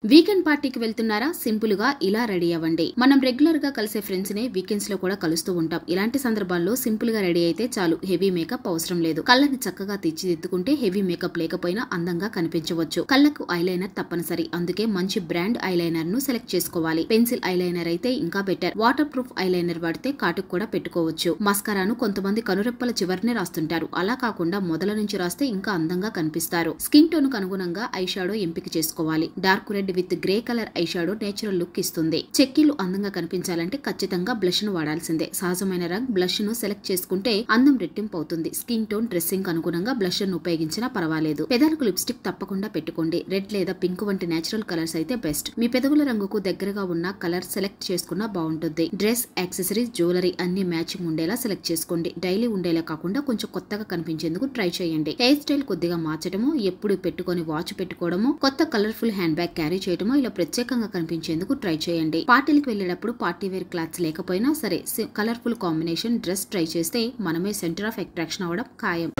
Weekend పార్టీకి వెళ్తున్నారా? Simple గా ఇలా రెడీ అవ్వండి. మనం రెగ్యులర్ గా కలిసే ఫ్రెండ్స్ ని వీకెండ్స్ లో కూడా కలుస్తూ ఉంటాం. ఇలాంటి సందర్భాల్లో సింపుల్ గా రెడీ అయితే చాలు, హెవీ మేకప్ అవసరం లేదు. కళ్ళని చక్కగా తీర్చిదిద్దుకుంటే హెవీ మేకప్ లేకపోయినా అందంగా కనిపించవచ్చు. కళ్ళకు ఐలైనర్ తప్పనిసరి, అందుకే మంచి బ్రాండ్ ఐలైనర్ ను సెలెక్ట్ చేసుకోవాలి. పెన్సిల్ ఐలైనర్ అయితే ఇంకా బెటర్. వాటర్ ప్రూఫ్ ఐలైనర్ వాడితే కాటుకు కూడా పెట్టుకోవచ్చు. మస్కారాను కొంతమంది కనురెప్పల చివరినే రాస్తుంటారు. అలా కాకుండా మొదల నుంచి రాస్తే ఇంకా అందంగా కనిపిస్తారు. స్కిన్ టోన్ కు అనుగుణంగా ఐ షాడో ఎంపిక చేసుకోవాలి. Dark red with grey colour eye shadow natural look ఇస్తుంది. చెక్కీలు అందంగా కనిపించాలంటే ఖచ్చితంగా బ్లష్ ను వాడాల్సిందే. సహజమైన రంగ్ బ్లష్ ను సెలెక్ట్ చేసుకుంటే అందం రెట్టింపు అవుతుంది. స్కిన్ టోన్ డ్రెస్సింగ్ అనుగుణంగా బ్లష్ ను ఉపయోగించినా పర్వాలేదు. పెదాలకు లిప్స్టిక్ తప్పకుండా పెట్టుకోండి. రెడ్ లేదా పింక్ వంటి నేచురల్ కలర్స్ అయితే బెస్ట్. మీ పెదవుల రంగుకు దగ్గరగా ఉన్న కలర్ సెలెక్ట్ చేసుకున్నా బాగుంటుంది. డ్రెస్, యాక్సెసరీస్, జ్యువెలరీ అన్ని మ్యాచింగ్ ఉండేలా సెలెక్ట్ చేసుకోండి. డైలీ ఉండేలా కాకుండా కొంచెం కొత్తగా కనిపించేందుకు ట్రై చేయండి. హెయిర్ స్టైల్ కొద్దిగా మార్చడము, ఎప్పుడు పెట్టుకొని వాచ్ పెట్టుకోవడము, కొత్త కలర్ఫుల్ హ్యాండ్ బ్యాగ్ క్యారీ చేయడమో ఇలా ప్రత్యేకంగా కనిపించేందుకు ట్రై చేయండి. పార్టీలకు వెళ్లేటప్పుడు పార్టీ వేర్ క్లాత్స్ లేకపోయినా సరే కలర్ఫుల్ కాంబినేషన్ డ్రెస్ ట్రై చేస్తే మనమే సెంటర్ ఆఫ్ అట్రాక్షన్ అవడం ఖాయం.